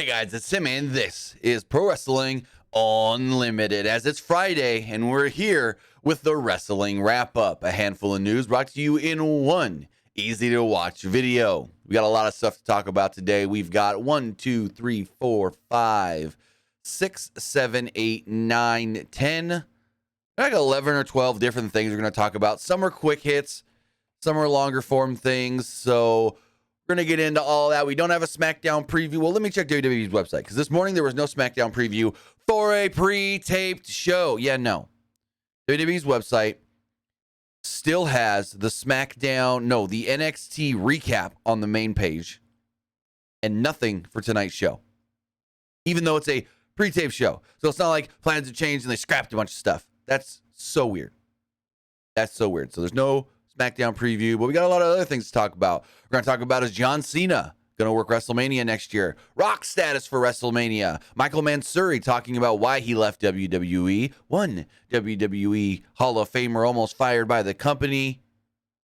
Hey guys, it's Tim, and this is Pro Wrestling Unlimited, as it's Friday, and we're here with the Wrestling Wrap-Up, a handful of news brought to you in one easy-to-watch video. We got a lot of stuff to talk about today. We've got 1, 2, 3, 4, 5, 6, 7, 8, 9, 10, like 11 or 12 different things we're going to talk about. Some are quick hits, some are longer form things, so we're going to get into all that. We don't have a Smackdown preview. Well, let me check WWE's website, because this morning there was no Smackdown preview for a pre-taped show. Yeah, no. WWE's website still has the the NXT recap on the main page and nothing for tonight's show, even though it's a pre-taped show. So it's not like plans have changed and they scrapped a bunch of stuff. That's so weird. That's so weird. So there's no Smackdown preview, but we got a lot of other things to talk about. We're going to talk about is John Cena going to work WrestleMania next year? Rock status for WrestleMania. Michael Mansuri talking about why he left WWE. One WWE Hall of Famer almost fired by the company.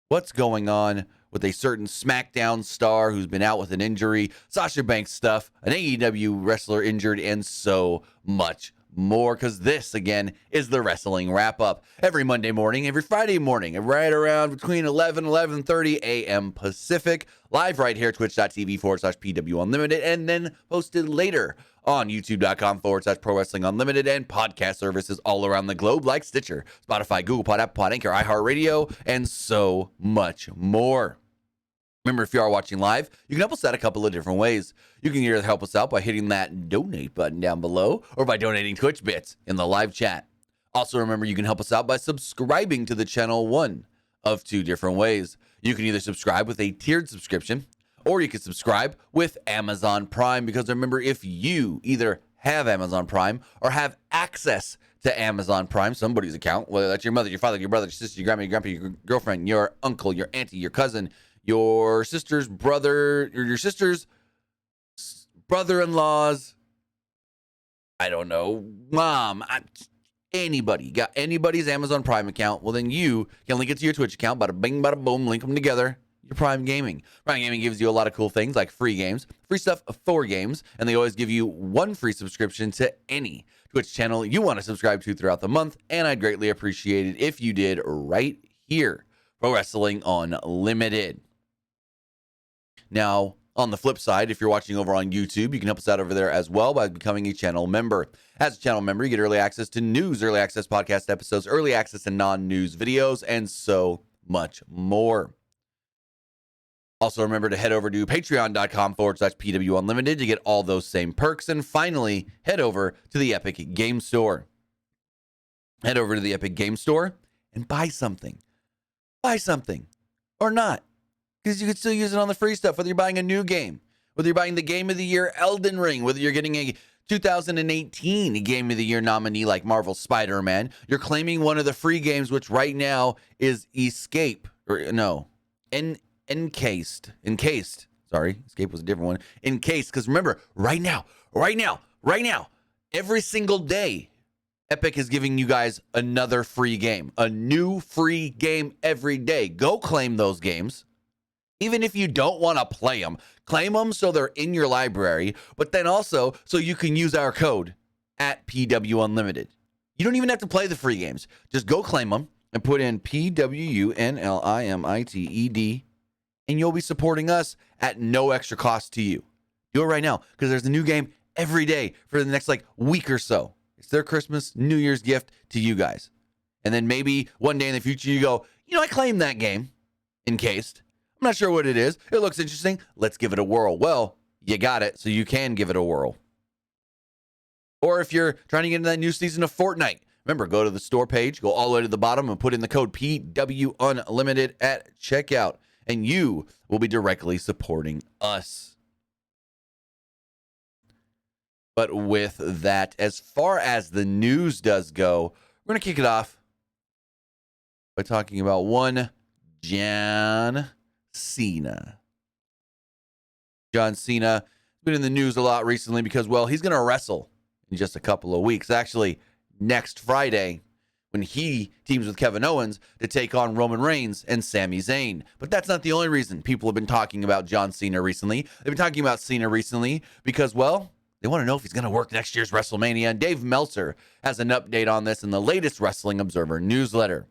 What's going on with a certain Smackdown star who's been out with an injury? Sasha Banks stuff, an AEW wrestler injured, and so much more, because this again is the Wrestling Wrap-Up every Monday morning, every Friday morning, right around between 11:30 a.m. Pacific, live right here, twitch.tv/PW Unlimited, and then posted later on youtube.com/Pro Wrestling Unlimited, and podcast services all around the globe like Stitcher, Spotify, Google Pod, Apple Pod, Anchor, iHeartRadio, and so much more. Remember, if you are watching live, you can help us out a couple of different ways. You can either help us out by hitting that donate button down below, or by donating Twitch bits in the live chat. Also, remember, you can help us out by subscribing to the channel one of two different ways. You can either subscribe with a tiered subscription, or you can subscribe with Amazon Prime, because remember, if you either have Amazon Prime or have access to Amazon Prime, somebody's account, whether that's your mother, your father, your brother, your sister, your grandma, your grandpa, your girlfriend, your uncle, your auntie, your cousin, your sister's brother, or your sister's brother-in-law's, I don't know, mom, anybody, got anybody's Amazon Prime account, well, then you can link it to your Twitch account, bada bing, bada boom, link them together, your Prime Gaming. Prime Gaming gives you a lot of cool things like free games, free stuff for games, and they always give you one free subscription to any Twitch channel you want to subscribe to throughout the month, and I'd greatly appreciate it if you did right here, Pro Wrestling Unlimited. Now, on the flip side, if you're watching over on YouTube, you can help us out over there as well by becoming a channel member. As a channel member, you get early access to news, early access podcast episodes, early access to non-news videos, and so much more. Also, remember to head over to patreon.com/PW Unlimited to get all those same perks. And finally, head over to the Epic Game Store. Head over to the Epic Game Store and buy something. Buy something. Or not. Because you can still use it on the free stuff, whether you're buying a new game, whether you're buying the Game of the Year Elden Ring, whether you're getting a 2018 Game of the Year nominee like Marvel Spider-Man, you're claiming one of the free games, which right now is Escape, or no, Encased. Sorry, Escape was a different one. Encased, because remember, right now, every single day, Epic is giving you guys another free game, a new free game every day. Go claim those games. Even if you don't want to play them, claim them so they're in your library, but then also so you can use our code at PW Unlimited. You don't even have to play the free games. Just go claim them and put in PWUNLIMITED, and you'll be supporting us at no extra cost to you. Do it right now, because there's a new game every day for the next week or so. It's their Christmas, New Year's gift to you guys. And then maybe one day in the future you go, I claimed that game, Encased. I'm not sure what it is. It looks interesting. Let's give it a whirl. Well, you got it, so you can give it a whirl. Or if you're trying to get into that new season of Fortnite, remember, go to the store page, go all the way to the bottom, and put in the code PW Unlimited at checkout, and you will be directly supporting us. But with that, as far as the news does go, we're going to kick it off by talking about one John Cena. John Cena has been in the news a lot recently because, well, he's going to wrestle in just a couple of weeks. Actually, next Friday, when he teams with Kevin Owens to take on Roman Reigns and Sami Zayn. But that's not the only reason people have been talking about John Cena recently. They've been talking about Cena recently because, well, They want to know if he's going to work next year's WrestleMania. And Dave Meltzer has an update on this in the latest Wrestling Observer newsletter.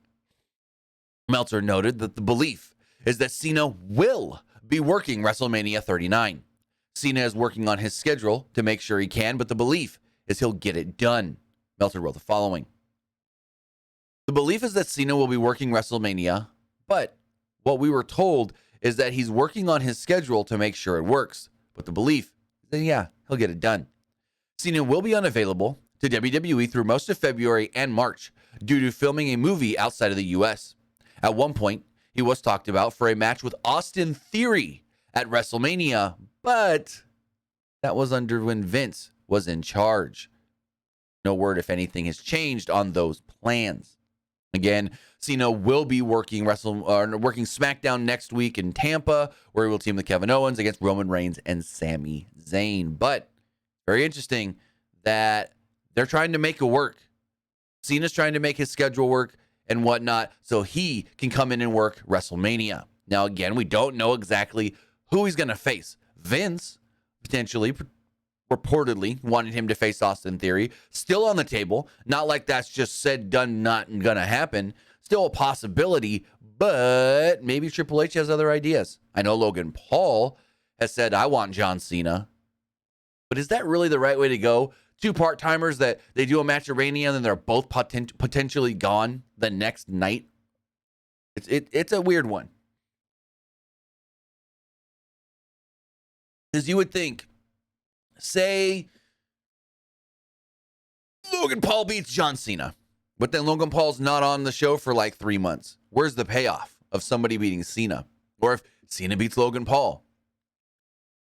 Meltzer noted that the belief is that Cena will be working WrestleMania 39. Cena is working on his schedule to make sure he can, but the belief is he'll get it done. Meltzer wrote the following. The belief is that Cena will be working WrestleMania, but what we were told is that he's working on his schedule to make sure it works. But the belief is that, yeah, he'll get it done. Cena will be unavailable to WWE through most of February and March due to filming a movie outside of the U.S. At one point, he was talked about for a match with Austin Theory at WrestleMania, but that was under when Vince was in charge. No word if anything has changed on those plans. Again, Cena will be working SmackDown next week in Tampa, where he will team with Kevin Owens against Roman Reigns and Sami Zayn. But very interesting that they're trying to make it work. Cena's trying to make his schedule work and whatnot so he can come in and work WrestleMania. Now, again, we don't know exactly who he's going to face. Vince potentially, reportedly, wanted him to face Austin Theory. Still on the table. Not like that's just said, done, not going to happen. Still a possibility, but maybe Triple H has other ideas. I know Logan Paul has said, I want John Cena. But is that really the right way to go? Two part-timers that they do a match at Mania and then they're both potentially gone the next night? It's a weird one. Because you would think, say Logan Paul beats John Cena, but then Logan Paul's not on the show for like 3 months. Where's the payoff of somebody beating Cena? Or if Cena beats Logan Paul?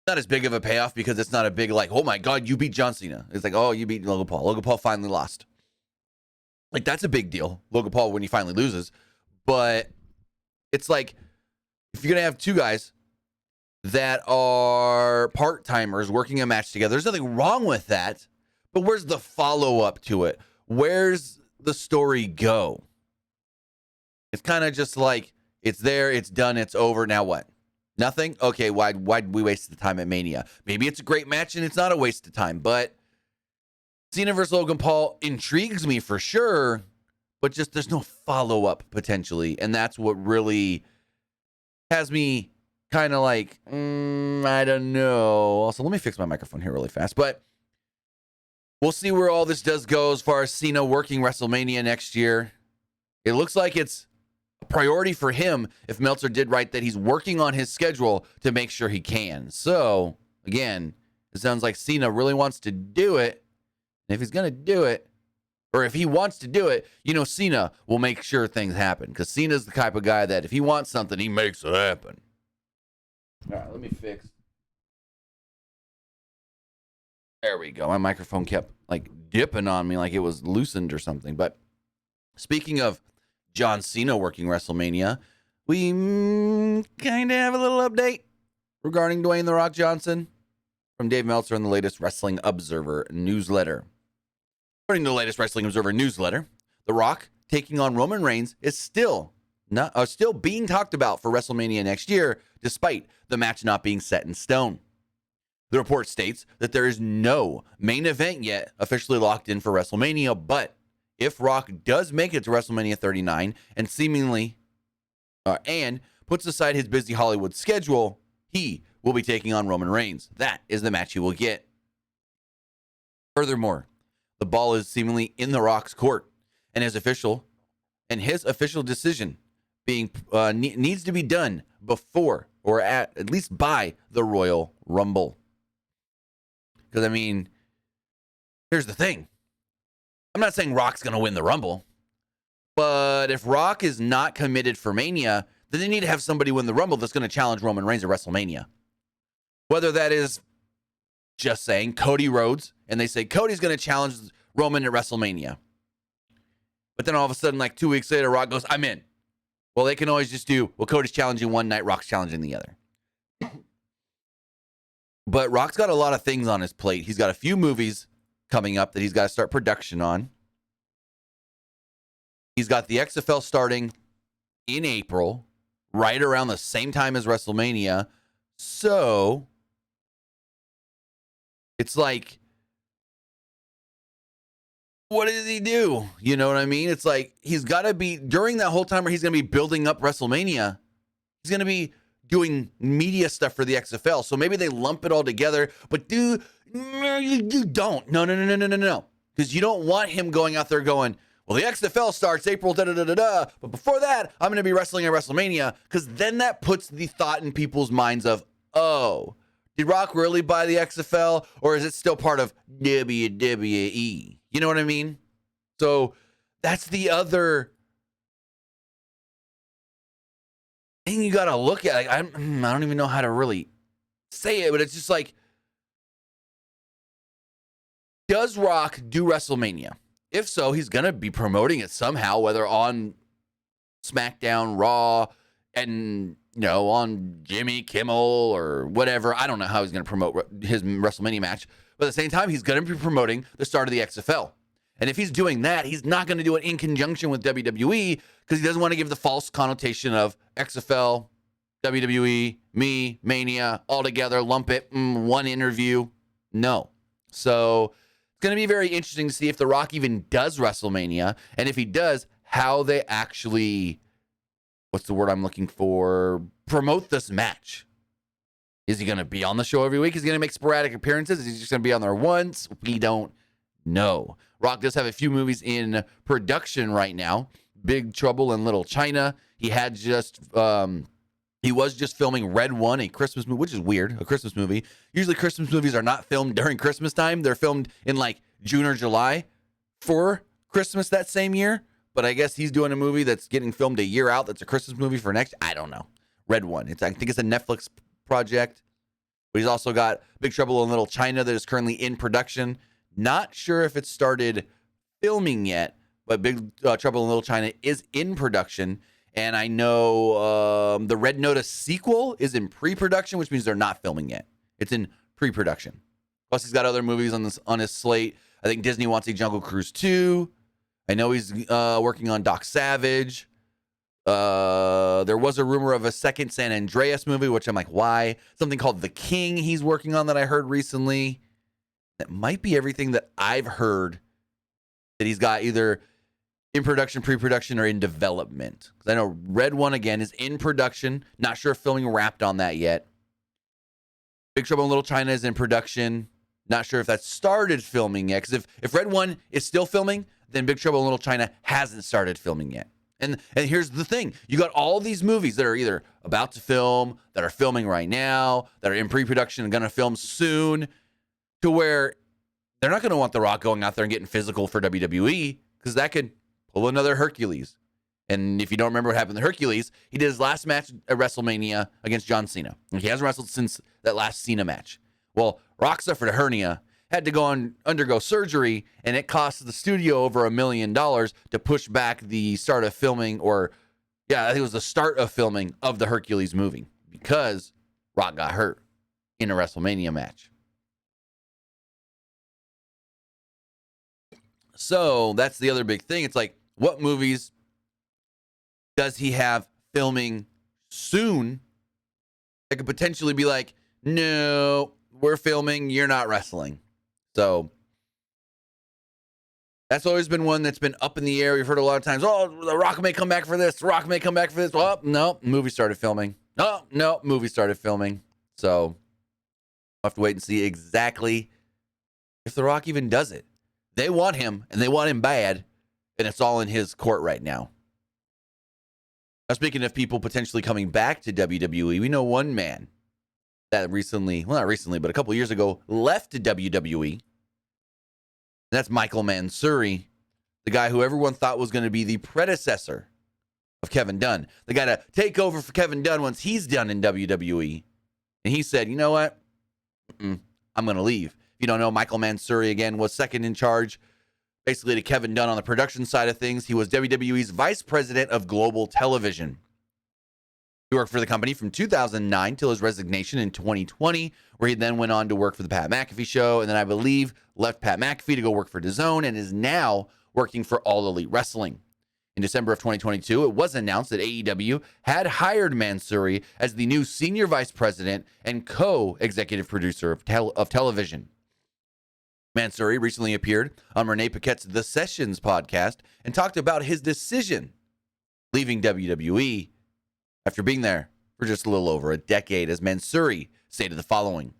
Not as big of a payoff because it's not a big like, oh my God, you beat John Cena. It's like, oh, you beat Logan Paul. Logan Paul finally lost. Like, that's a big deal. Logan Paul when he finally loses. But it's like, if you're going to have two guys that are part-timers working a match together, there's nothing wrong with that. But where's the follow-up to it? Where's the story go? It's kind of just like, it's there, it's done, it's over, now what? Nothing? Okay, why'd we waste the time at Mania? Maybe it's a great match and it's not a waste of time, but Cena versus Logan Paul intrigues me for sure, but just there's no follow-up potentially, and that's what really has me kind of like, I don't know. Also, let me fix my microphone here really fast, but we'll see where all this does go as far as Cena working WrestleMania next year. It looks like it's a priority for him if Meltzer did right that he's working on his schedule to make sure he can. So, again, it sounds like Cena really wants to do it. And if he's going to do it, or if he wants to do it, you know, Cena will make sure things happen. Because Cena's the type of guy that if he wants something, he makes it happen. All right, let me fix. There we go. My microphone kept like dipping on me like it was loosened or something. But speaking of John Cena working WrestleMania, we kind of have a little update regarding Dwayne "The Rock" Johnson from Dave Meltzer in the latest Wrestling Observer newsletter. According to the latest Wrestling Observer newsletter, The Rock taking on Roman Reigns is still being talked about for WrestleMania next year, despite the match not being set in stone. The report states that there is no main event yet officially locked in for WrestleMania, but if Rock does make it to WrestleMania 39 and and puts aside his busy Hollywood schedule, he will be taking on Roman Reigns. That is the match he will get. Furthermore, the ball is seemingly in The Rock's court, and his official decision being needs to be done before or at least by the Royal Rumble. Because, I mean, here's the thing. I'm not saying Rock's going to win the Rumble, but if Rock is not committed for Mania, then they need to have somebody win the Rumble that's going to challenge Roman Reigns at WrestleMania. Whether that is just saying Cody Rhodes, and they say Cody's going to challenge Roman at WrestleMania. But then all of a sudden, like 2 weeks later, Rock goes, I'm in. Well, they can always just do, well, Cody's challenging one night, Rock's challenging the other. But Rock's got a lot of things on his plate. He's got a few movies coming up that he's got to start production on. He's got the XFL starting in April, right around the same time as WrestleMania. So it's like what does he do? You know what I mean? It's like he's got to be, during that whole time where he's going to be building up WrestleMania, he's going to be doing media stuff for the XFL. So maybe they lump it all together, but you don't. No. Because you don't want him going out there going, well, the XFL starts April, but before that, I'm going to be wrestling at WrestleMania, because then that puts the thought in people's minds of, oh, did Rock really buy the XFL, or is it still part of WWE? You know what I mean? So that's the other thing you got to look at. Like, I don't even know how to really say it, but it's just like, does Rock do WrestleMania? If so, he's going to be promoting it somehow, whether on Smackdown, Raw, and, on Jimmy Kimmel or whatever. I don't know how he's going to promote his WrestleMania match. But at the same time, he's going to be promoting the start of the XFL. And if he's doing that, he's not going to do it in conjunction with WWE, because he doesn't want to give the false connotation of XFL, WWE, me, Mania, all together, lump it, one interview. No. So it's going to be very interesting to see if The Rock even does WrestleMania, and if he does, how they actually, what's the word I'm looking for, promote this match. Is he going to be on the show every week? Is he going to make sporadic appearances? Is he just going to be on there once? We don't know. Rock does have a few movies in production right now. Big Trouble in Little China. He was just filming Red One, a Christmas movie, which is weird, a Christmas movie. Usually Christmas movies are not filmed during Christmas time. They're filmed in like June or July for Christmas that same year. But I guess he's doing a movie that's getting filmed a year out. That's a Christmas movie for next. I don't know. Red One. I think it's a Netflix project. But he's also got Big Trouble in Little China that is currently in production. Not sure if it started filming yet, but Big Trouble in Little China is in production. And I know the Red Notice sequel is in pre-production, which means they're not filming yet. It's in pre-production. Plus, he's got other movies on his slate. I think Disney wants a Jungle Cruise 2. I know he's working on Doc Savage. There was a rumor of a second San Andreas movie, which I'm like, why? Something called The King he's working on that I heard recently. That might be everything that I've heard that he's got either in production, pre-production, or in development. Because I know Red One, again, is in production. Not sure if filming wrapped on that yet. Big Trouble in Little China is in production. Not sure if that started filming yet. Because if Red One is still filming, then Big Trouble in Little China hasn't started filming yet. And here's the thing. You got all these movies that are either about to film, that are filming right now, that are in pre-production and going to film soon, to where they're not going to want The Rock going out there and getting physical for WWE, because that could pull another Hercules. And if you don't remember what happened to Hercules, he did his last match at WrestleMania against John Cena. And he hasn't wrestled since that last Cena match. Well, Rock suffered a hernia, had to undergo surgery, and it cost the studio over $1 million to push back the start of filming, I think it was the start of filming of the Hercules movie, because Rock got hurt in a WrestleMania match. So that's the other big thing. It's like, what movies does he have filming soon that could potentially be like, no, we're filming, you're not wrestling? So that's always been one that's been up in the air. We've heard a lot of times, oh, The Rock may come back for this. The Rock may come back for this. Oh, no, movie started filming. Oh, no, movie started filming. So we'll have to wait and see exactly if The Rock even does it. They want him, and they want him bad, and it's all in his court right now. Now, speaking of people potentially coming back to WWE, we know one man that not recently, but a couple years ago, left to WWE. And that's Michael Mansuri, the guy who everyone thought was going to be the predecessor of Kevin Dunn. The guy to take over for Kevin Dunn once he's done in WWE. And he said, you know what? I'm going to leave. If you don't know, Michael Mansuri, again, was second in charge, basically, to Kevin Dunn on the production side of things. He was WWE's vice president of global television. He worked for the company from 2009 till his resignation in 2020, where he then went on to work for the Pat McAfee show, and then I believe left Pat McAfee to go work for DAZN, and is now working for All Elite Wrestling. In December of 2022, it was announced that AEW had hired Mansuri as the new senior vice president and co-executive producer of television. Mansuri recently appeared on Renee Paquette's The Sessions podcast and talked about his decision leaving WWE after being there for just a little over a decade, as Mansuri stated the following.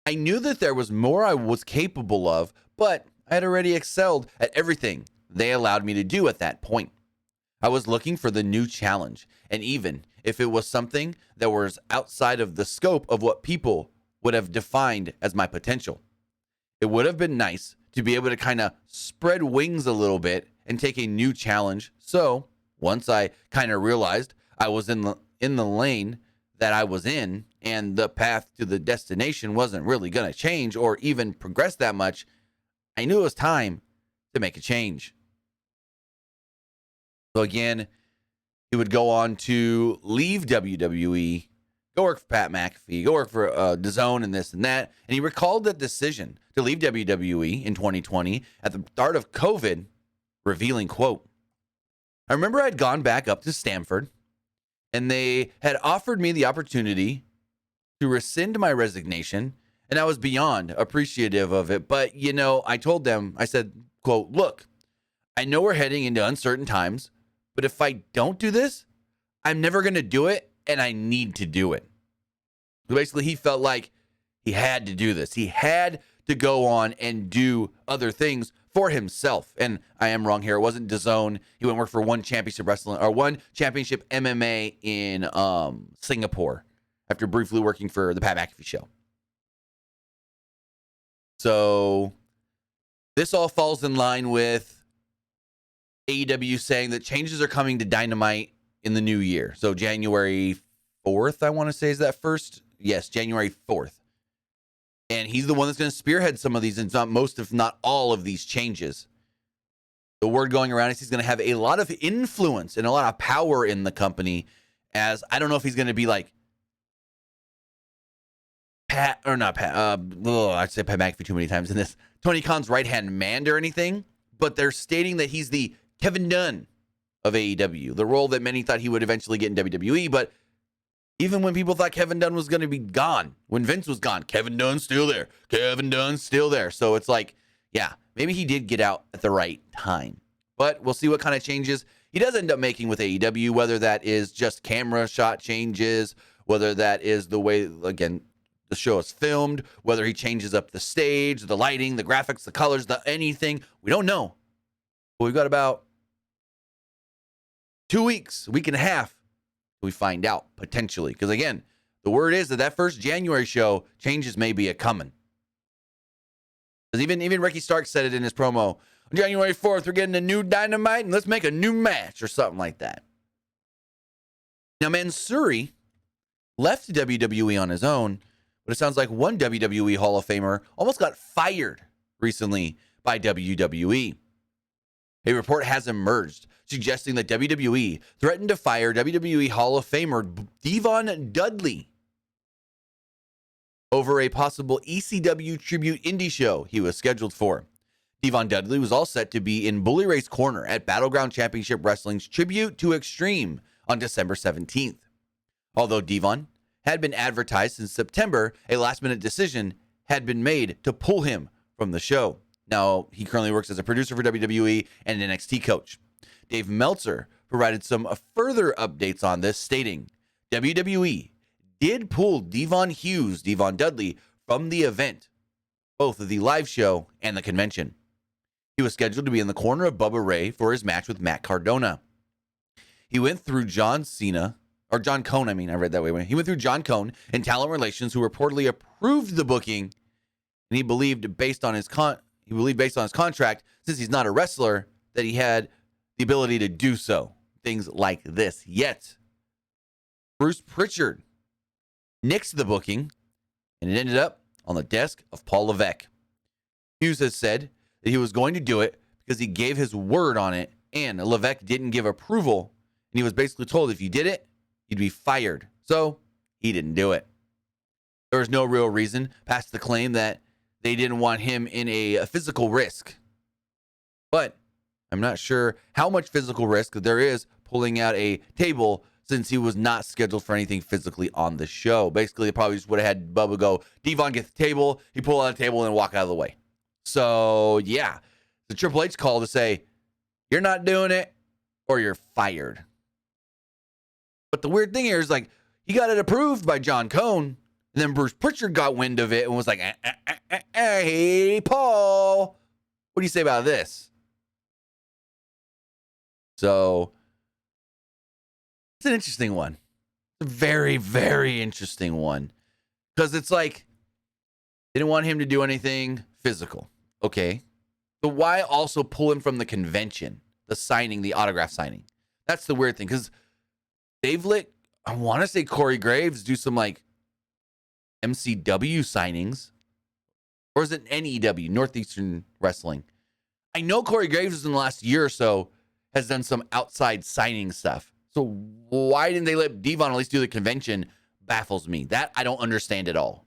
I knew that there was more I was capable of, but I had already excelled at everything they allowed me to do at that point. I was looking for the new challenge, and even if it was something that was outside of the scope of what people would have defined as my potential, it would have been nice to be able to kind of spread wings a little bit and take a new challenge. So once I kind of realized I was in the lane that I was in and the path to the destination wasn't really going to change or even progress that much, I knew it was time to make a change. So again, he would go on to leave WWE, go work for Pat McAfee, go work for DAZN and this and that. And he recalled the decision to leave WWE in 2020 at the start of COVID, revealing, quote, I remember I'd gone back up to Stamford and they had offered me the opportunity to rescind my resignation, and I was beyond appreciative of it. But, I told them, I said, quote, look, I know we're heading into uncertain times, but if I don't do this, I'm never going to do it, and I need to do it. Basically, he felt like he had to do this. He had to go on and do other things for himself. And I am wrong here. It wasn't DAZN. He went and worked for one championship wrestling or one championship MMA in Singapore after briefly working for the Pat McAfee show. So this all falls in line with AEW saying that changes are coming to Dynamite in the new year. So January 4th, I want to say, is that first? Yes, January 4th. And he's the one that's going to spearhead some of these, and not most, if not all of these changes. The word going around is he's going to have a lot of influence and a lot of power in the company, as I don't know if he's going to be like Pat, or not Pat, I'd say Pat McAfee too many times in this, Tony Khan's right-hand man or anything, but they're stating that he's the Kevin Dunn of AEW, the role that many thought he would eventually get in WWE, but even when people thought Kevin Dunn was going to be gone, when Vince was gone, Kevin Dunn's still there. Kevin Dunn's still there. So it's like, yeah, maybe he did get out at the right time. But we'll see what kind of changes he does end up making with AEW, whether that is just camera shot changes, whether that is the way, again, the show is filmed, whether he changes up the stage, the lighting, the graphics, the colors, anything. We don't know. But we've got about 2 weeks, a week and a half, we find out, potentially. Because, again, the word is that first January show, changes may be a-coming. Because even Ricky Stark said it in his promo, on January 4th, we're getting a new Dynamite, and let's make a new match, or something like that. Now, Mansuri left WWE on his own, but it sounds like one WWE Hall of Famer almost got fired recently by WWE. A report has emerged suggesting that WWE threatened to fire WWE Hall of Famer Devon Dudley over a possible ECW tribute indie show he was scheduled for. Devon Dudley was all set to be in Bully Ray's corner at Battleground Championship Wrestling's Tribute to Extreme on December 17th. Although Devon had been advertised since September, a last-minute decision had been made to pull him from the show. Now, he currently works as a producer for WWE and an NXT coach. Dave Meltzer provided some further updates on this, stating, WWE did pull Devon Dudley, from the event, both of the live show and the convention. He was scheduled to be in the corner of Bubba Ray for his match with Matt Cardona. He went through John Cena, or John Cone, I read that way. He went through John Cone and Talent Relations, who reportedly approved the booking, and he believed based on his contract, since he's not a wrestler, that he had the ability to do so. Things like this. Yet, Bruce Pritchard nixed the booking, and it ended up on the desk of Paul Levesque. Hughes has said that he was going to do it because he gave his word on it, and Levesque didn't give approval, and he was basically told if you did it, you'd be fired. So, he didn't do it. There was no real reason past the claim that they didn't want him in a physical risk. But I'm not sure how much physical risk there is pulling out a table since he was not scheduled for anything physically on the show. Basically, they probably just would have had Bubba go, Devon get the table, he pull out the table and walk out of the way. So, yeah, the Triple H call to say, you're not doing it or you're fired. But the weird thing here is, like, he got it approved by John Cone, and then Bruce Pritchard got wind of it and was like, hey, Paul, what do you say about this? So, it's an interesting one. It's a very, very interesting one. Because it's like, they didn't want him to do anything physical. Okay. But why also pull him from the convention, the signing, the autograph signing? That's the weird thing. Because they've let, I want to say Corey Graves do some like MCW signings. Or is it NEW, Northeastern Wrestling? I know Corey Graves in the last year or so has done some outside signing stuff. So why didn't they let Devon at least do the convention? Baffles me. That I don't understand at all.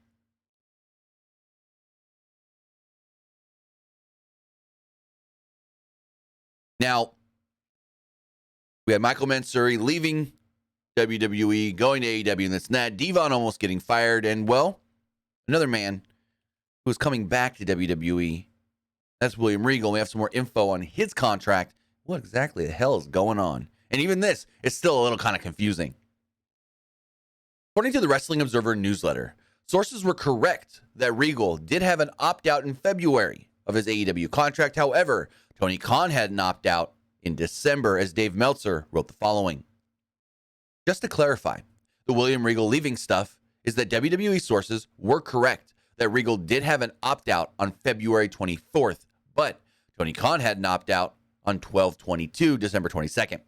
Now, we had Michael Mansuri leaving WWE, going to AEW, and that's that. Devon almost getting fired. And, well, another man who's coming back to WWE, that's William Regal. We have some more info on his contract. What exactly the hell is going on? And even this is still a little kind of confusing. According to the Wrestling Observer newsletter, sources were correct that Regal did have an opt-out in February of his AEW contract. However, Tony Khan had an opt-out in December, as Dave Meltzer wrote the following. Just to clarify, the William Regal leaving stuff is that WWE sources were correct that Regal did have an opt-out on February 24th, but Tony Khan had an opt-out on 12/22, December 22nd.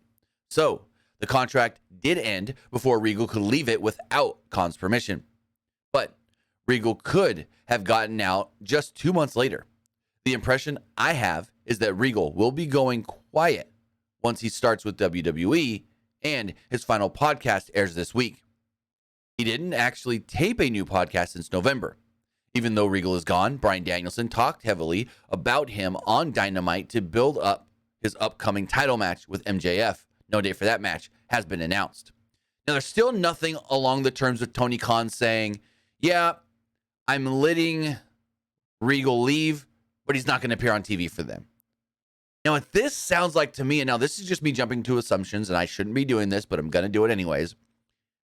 So, the contract did end before Regal could leave it without Khan's permission. But Regal could have gotten out just 2 months later. The impression I have is that Regal will be going quiet once he starts with WWE and his final podcast airs this week. He didn't actually tape a new podcast since November. Even though Regal is gone, Bryan Danielson talked heavily about him on Dynamite to build up his upcoming title match with MJF. No date for that match has been announced. Now, there's still nothing along the terms of Tony Khan saying, yeah, I'm letting Regal leave, but he's not going to appear on TV for them. Now, what this sounds like to me, and now this is just me jumping to assumptions, and I shouldn't be doing this, but I'm going to do it anyways.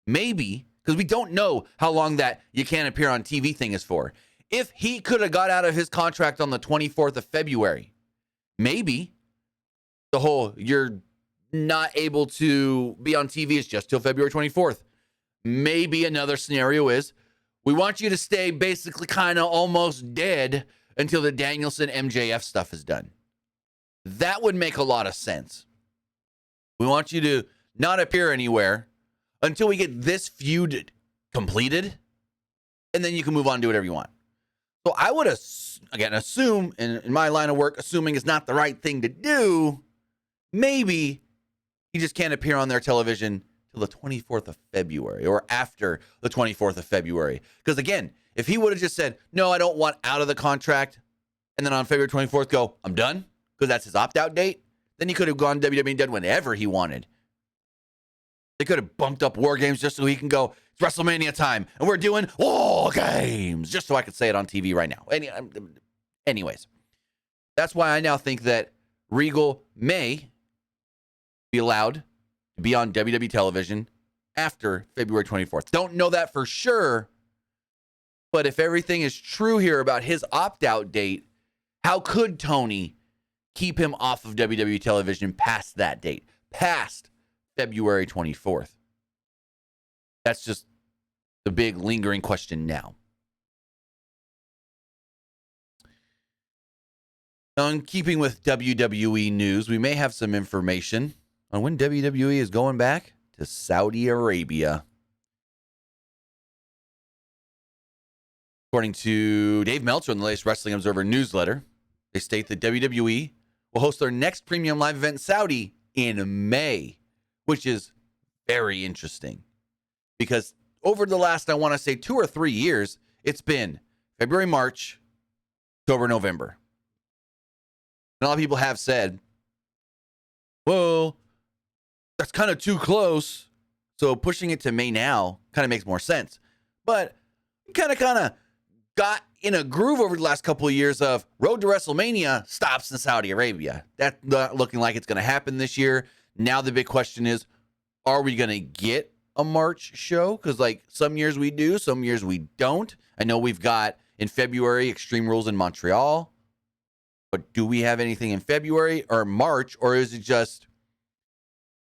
Maybe, because we don't know how long that you can't appear on TV thing is for. If he could have got out of his contract on the 24th of February, maybe the whole you're not able to be on TV is just till February 24th. Maybe another scenario is we want you to stay basically kind of almost dead until the Danielson MJF stuff is done. That would make a lot of sense. We want you to not appear anywhere until we get this feud completed, and then you can move on and do whatever you want. So I would, assume, in my line of work, assuming it's not the right thing to do, maybe he just can't appear on their television till the 24th of February or after the 24th of February. Because again, if he would have just said, no, I don't want out of the contract, and then on February 24th go, I'm done, because that's his opt-out date, then he could have gone WWE and done whenever he wanted. They could have bumped up War Games just so he can go, it's WrestleMania time, and we're doing War Games, just so I could say it on TV right now. Anyways, that's why I now think that Regal may be allowed to be on WWE television after February 24th. Don't know that for sure, but if everything is true here about his opt-out date, how could Tony keep him off of WWE television past that date, past February 24th? That's just the big lingering question now. Now, in keeping with WWE news, we may have some information on when WWE is going back to Saudi Arabia. According to Dave Meltzer in the latest Wrestling Observer newsletter, they state that WWE will host their next premium live event in Saudi in May, which is very interesting because over the last, I want to say 2 or 3 years, it's been February, March, October, November. And a lot of people have said, well, that's kind of too close. So pushing it to May now kind of makes more sense. But kind of got in a groove over the last couple of years of Road to WrestleMania stops in Saudi Arabia. That's not looking like it's going to happen this year. Now the big question is, are we going to get a March show? Because like some years we do, some years we don't. I know we've got in February Extreme Rules in Montreal. But do we have anything in February or March? Or is it just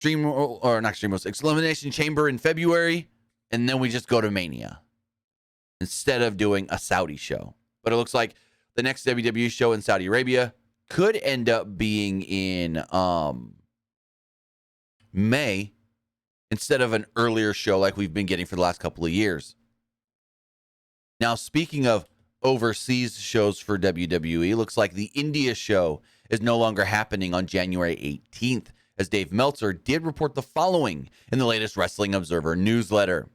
Elimination Chamber in February, and then we just go to Mania instead of doing a Saudi show? But it looks like the next WWE show in Saudi Arabia could end up being in May instead of an earlier show like we've been getting for the last couple of years. Now, speaking of overseas shows for WWE, looks like the India show is no longer happening on January 18th, as Dave Meltzer did report the following in the latest Wrestling Observer newsletter.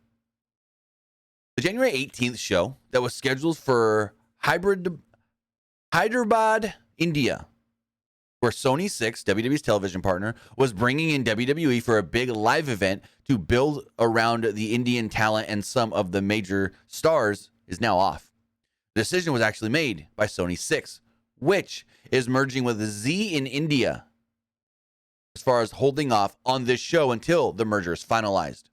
The January 18th show that was scheduled for Hyderabad, India, where Sony 6, WWE's television partner, was bringing in WWE for a big live event to build around the Indian talent and some of the major stars, is now off. The decision was actually made by Sony 6, which is merging with Z in India as far as holding off on this show until the merger is finalized.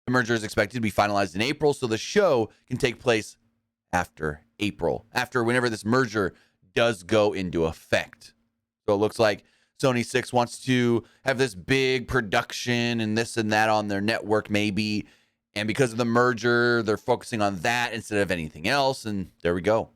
The merger is expected to be finalized in April, so the show can take place after April, after whenever this merger does go into effect. So it looks like Sony 6 wants to have this big production and this and that on their network maybe, and because of the merger, they're focusing on that instead of anything else, and there we go.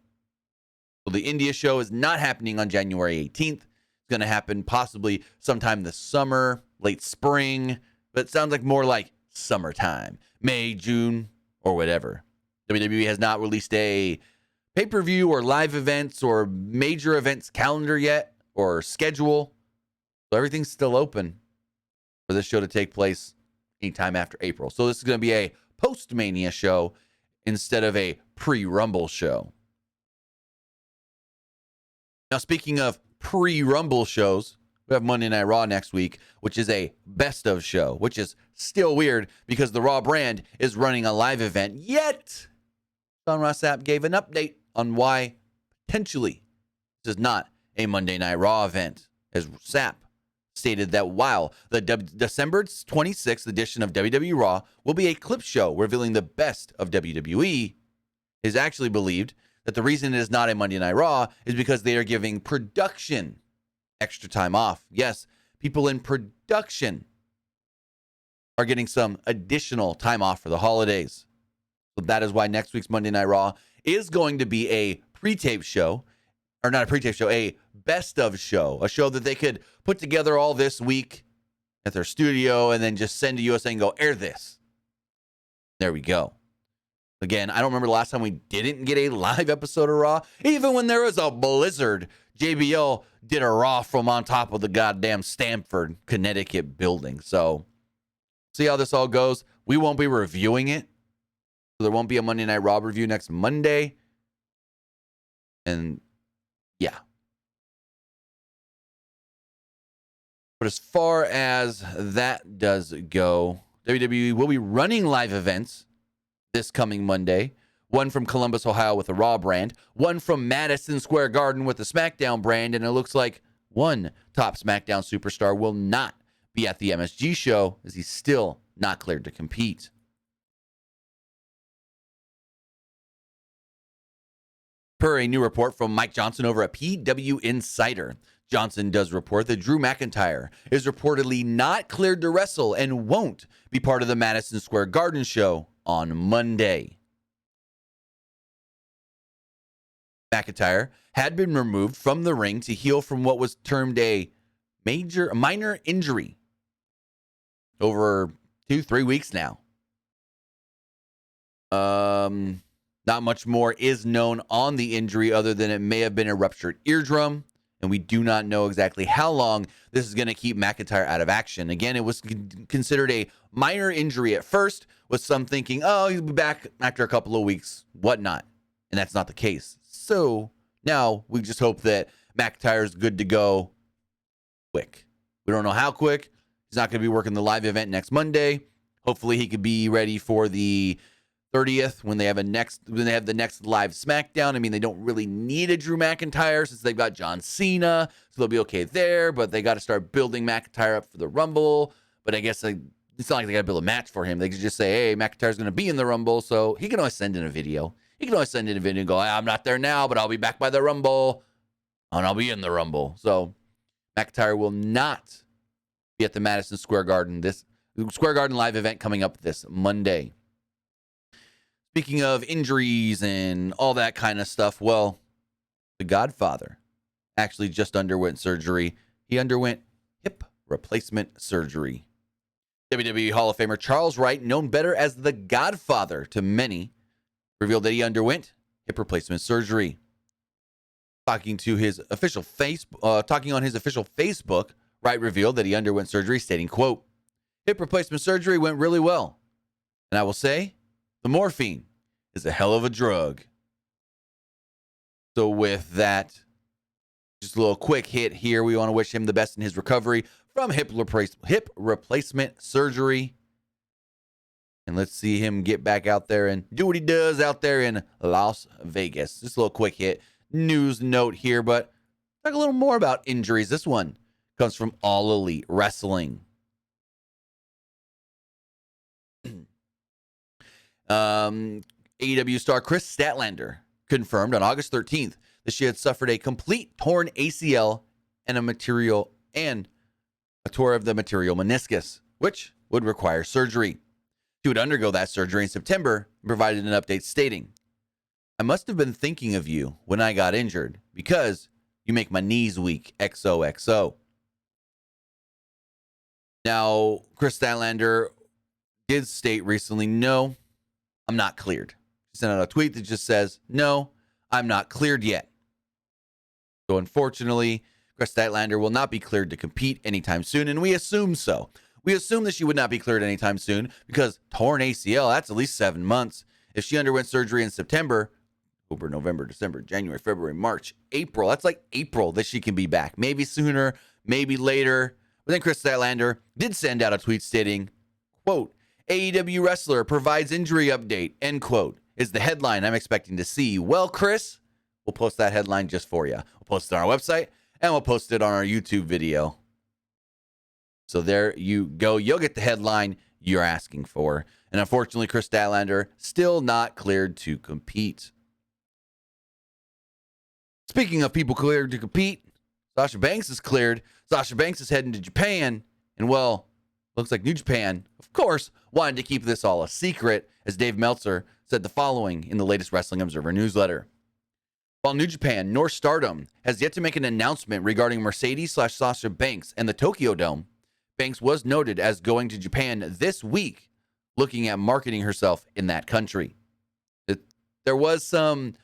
So the India show is not happening on January 18th. It's going to happen possibly sometime this summer, late spring, but it sounds like more like summertime, May, June, or whatever. WWE has not released a pay-per-view or live events or major events calendar yet or schedule. So everything's still open for this show to take place anytime after April. So this is going to be a post-Mania show instead of a pre-Rumble show. Now, speaking of pre-Rumble shows, we have Monday Night Raw next week, which is a best of show, which is still weird because the Raw brand is running a live event. Yet, Sean Ross Sapp gave an update on why potentially this is not a Monday Night Raw event, as Sapp stated that while the December 26th edition of WWE Raw will be a clip show revealing the best of WWE, it is actually believed that the reason it is not a Monday Night Raw is because they are giving production extra time off. Yes, people in production are getting some additional time off for the holidays. So that is why next week's Monday Night Raw is going to be a pre-tape show, or not a pre-tape show, a best of show, a show that they could put together all this week at their studio and then just send to USA and go, air this. There we go. Again, I don't remember the last time we didn't get a live episode of Raw. Even when there was a blizzard, JBL did a Raw from on top of the goddamn Stamford, Connecticut building. So, see how this all goes. We won't be reviewing it. So there won't be a Monday Night Raw review next Monday. And, yeah. But as far as that does go, WWE will be running live events this coming Monday. One from Columbus, Ohio with the Raw brand. One from Madison Square Garden with the Smackdown brand. And it looks like one top Smackdown superstar will not be at the MSG show as he's still not cleared to compete. Per a new report from Mike Johnson over at PW Insider, Johnson does report that Drew McIntyre is reportedly not cleared to wrestle and won't be part of the Madison Square Garden show on Monday. McIntyre had been removed from the ring to heal from what was termed a minor injury over 2-3 weeks now. Not much more is known on the injury other than it may have been a ruptured eardrum, and we do not know exactly how long this is going to keep McIntyre out of action. Again, it was considered a minor injury at first, with some thinking, oh, he'll be back after a couple of weeks, whatnot. And that's not the case. So now we just hope that McIntyre is good to go quick. We don't know how quick. He's not going to be working the live event next Monday. Hopefully he could be ready for the 30th when they have the next live Smackdown. I mean, they don't really need a Drew McIntyre since they've got John Cena, so they'll be okay there, but they got to start building McIntyre up for the Rumble. But I guess it's not like they got to build a match for him. They could just say, hey, McIntyre's going to be in the Rumble, so he can always send in a video. He can always send in a video and go, I'm not there now, but I'll be back by the Rumble, and I'll be in the Rumble. So McIntyre will not be at the Madison Square Garden live event coming up this Monday. Speaking of injuries and all that kind of stuff, well, the Godfather actually just underwent surgery. He underwent hip replacement surgery. WWE Hall of Famer Charles Wright, known better as the Godfather to many, revealed that he underwent hip replacement surgery. Talking on his official Facebook, Wright revealed that he underwent surgery, stating, quote, hip replacement surgery went really well. And I will say, the morphine is a hell of a drug. So with that, just a little quick hit here. We want to wish him the best in his recovery from hip replacement surgery. And let's see him get back out there and do what he does out there in Las Vegas. Just a little quick hit news note here, but talk a little more about injuries. This one comes from All Elite Wrestling. AEW star Chris Statlander confirmed on August 13th that she had suffered a complete torn ACL and a tour of the material meniscus, which would require surgery. She would undergo that surgery in September and provided an update stating, I must have been thinking of you when I got injured because you make my knees weak, XOXO. Now, Chris Statlander did state recently, no, I'm not cleared. She sent out a tweet that just says, no, I'm not cleared yet. So unfortunately, Chris Statlander will not be cleared to compete anytime soon, and we assume so. We assume that she would not be cleared anytime soon because torn ACL, that's at least 7 months. If she underwent surgery in September, October, November, December, January, February, March, April, that's like April that she can be back. Maybe sooner, maybe later. But then Chris Statlander did send out a tweet stating, quote, AEW wrestler provides injury update, end quote, is the headline I'm expecting to see. Well, Chris, we'll post that headline just for you. We'll post it on our website, and we'll post it on our YouTube video. So there you go. You'll get the headline you're asking for. And unfortunately, Chris Statlander still not cleared to compete. Speaking of people cleared to compete, Sasha Banks is cleared. Sasha Banks is heading to Japan. And, well, looks like New Japan, of course, wanted to keep this all a secret, as Dave Meltzer said the following in the latest Wrestling Observer newsletter. While New Japan nor Stardom has yet to make an announcement regarding Mercedes/Sasha Banks and the Tokyo Dome, Banks was noted as going to Japan this week, looking at marketing herself in that country. There was some,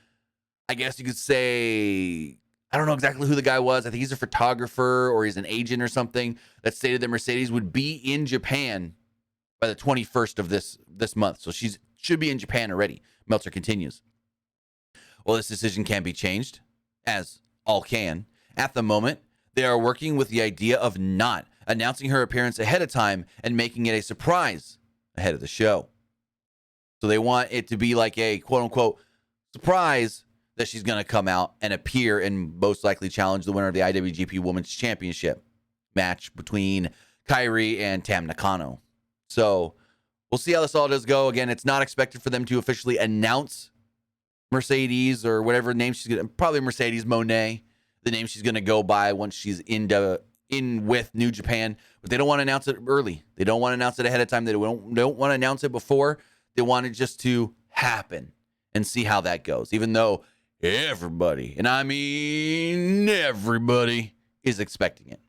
I guess you could say, I don't know exactly who the guy was. I think he's a photographer or he's an agent or something that stated that Mercedes would be in Japan by the 21st of this month. So she should be in Japan already. Meltzer continues. Well, this decision can be changed, as all can. At the moment, they are working with the idea of not announcing her appearance ahead of time and making it a surprise ahead of the show. So they want it to be like a quote-unquote surprise that she's going to come out and appear and most likely challenge the winner of the IWGP Women's Championship match between Kairi and Tam Nakano. So we'll see how this all does go. Again, it's not expected for them to officially announce Mercedes or whatever name she's going to, probably Mercedes Moné, the name she's going to go by once she's in with New Japan. But they don't want to announce it early. They don't want to announce it ahead of time. They don't want to announce it before. They want it just to happen and see how that goes. Even though everybody, and I mean everybody, is expecting it.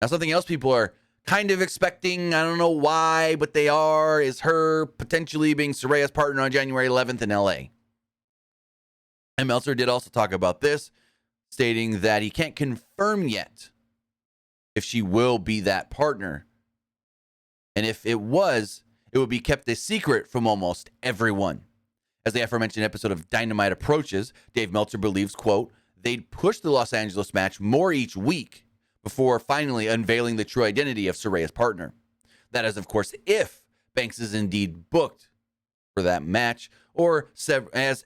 Now, something else people are kind of expecting, I don't know why, but they are, is her potentially being Saraya's partner on January 11th in LA. And Meltzer did also talk about this, stating that he can't confirm yet if she will be that partner. And if it was, it would be kept a secret from almost everyone. As the aforementioned episode of Dynamite approaches, Dave Meltzer believes, quote, they'd push the Los Angeles match more each week before finally unveiling the true identity of Saraya's partner. That is, of course, if Banks is indeed booked for that match, or as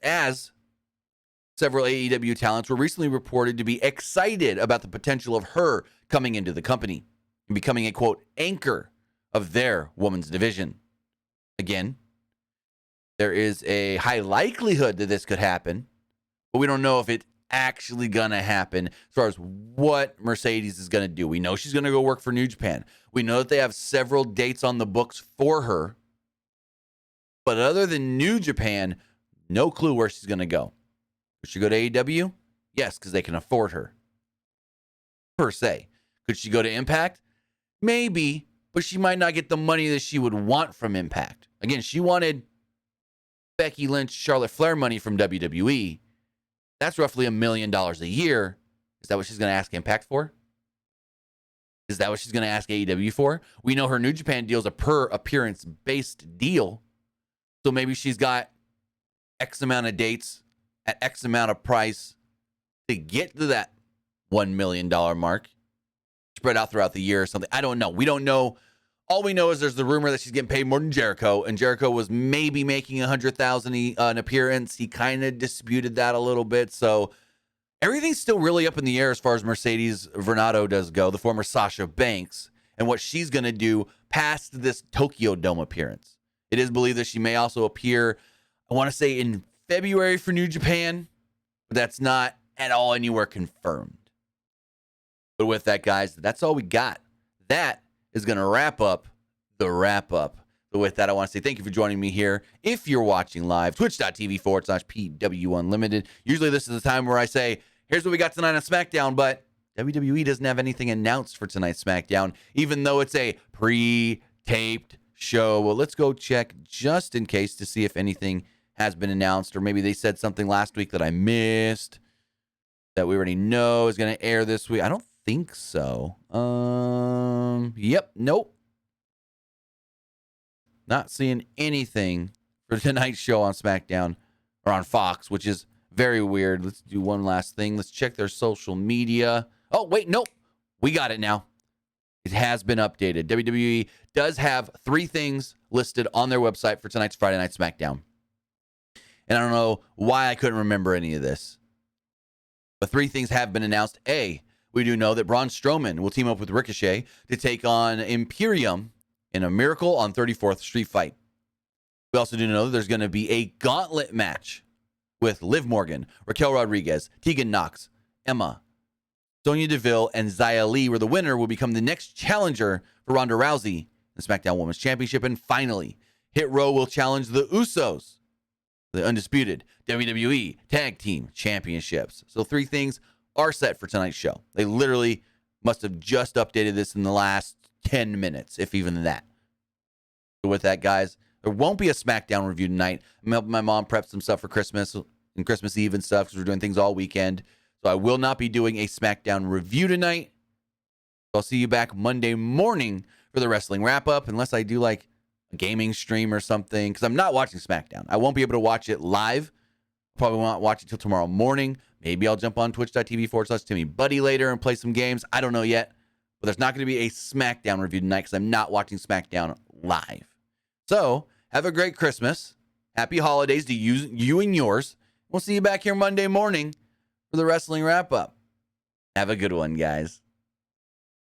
several AEW talents were recently reported to be excited about the potential of her coming into the company and becoming a, quote, anchor of their women's division. Again, there is a high likelihood that this could happen, but we don't know if it's actually going to happen as far as what Mercedes is going to do. We know she's going to go work for New Japan. We know that they have several dates on the books for her, but other than New Japan, no clue where she's going to go. Could she go to AEW? Yes, because they can afford her, per se. Could she go to Impact? Maybe, but she might not get the money that she would want from Impact. Again, she wanted Becky Lynch, Charlotte Flair money from WWE. That's roughly $1 million a year. Is that what she's going to ask Impact for? Is that what she's going to ask AEW for? We know her New Japan deal is a per appearance based deal. So maybe she's got X amount of dates at X amount of price to get to that $1 million mark, spread out throughout the year or something. I don't know. We don't know. All we know is there's the rumor that she's getting paid more than Jericho, and Jericho was maybe making $100,000 an appearance. He kind of disputed that a little bit. So everything's still really up in the air as far as Mercedes Varnado does go, the former Sasha Banks, and what she's going to do past this Tokyo Dome appearance. It is believed that she may also appear, I want to say, in February for New Japan, but that's not at all anywhere confirmed. But with that, guys, that's all we got. That is going to wrap up the wrap-up. So with that, I want to say thank you for joining me here. If you're watching live, twitch.tv/PWU Unlimited. Usually this is the time where I say, here's what we got tonight on SmackDown, but WWE doesn't have anything announced for tonight's SmackDown, even though it's a pre-taped show. Well, let's go check just in case to see if anything has been announced, or maybe they said something last week that I missed that we already know is going to air this week. I don't think so. Yep, nope. Not seeing anything for tonight's show on SmackDown or on Fox, which is very weird. Let's do one last thing. Let's check their social media. Oh, wait, nope. We got it now. It has been updated. WWE does have 3 things listed on their website for tonight's Friday Night SmackDown. And I don't know why I couldn't remember any of this. But 3 things have been announced. A, we do know that Braun Strowman will team up with Ricochet to take on Imperium in a Miracle on 34th Street fight. We also do know that there's going to be a gauntlet match with Liv Morgan, Raquel Rodriguez, Tegan Knox, Emma, Sonya Deville, and Xia Li, where the winner will become the next challenger for Ronda Rousey in the SmackDown Women's Championship. And finally, Hit Row will challenge the Usos, the undisputed WWE Tag Team Championships. So 3 things are set for tonight's show. They literally must have just updated this in the last 10 minutes, if even that. So with that, guys, there won't be a SmackDown review tonight. I'm helping my mom prep some stuff for Christmas and Christmas Eve and stuff because we're doing things all weekend. So I will not be doing a SmackDown review tonight. So I'll see you back Monday morning for the wrestling wrap-up, unless I do like a gaming stream or something, because I'm not watching SmackDown. I won't be able to watch it live. Probably won't watch it till tomorrow morning. Maybe I'll jump on twitch.tv/Timmy Buddy later and play some games. I don't know yet. But there's not going to be a SmackDown review tonight because I'm not watching SmackDown live. So have a great Christmas. Happy holidays to you and yours. We'll see you back here Monday morning for the wrestling wrap-up. Have a good one, guys.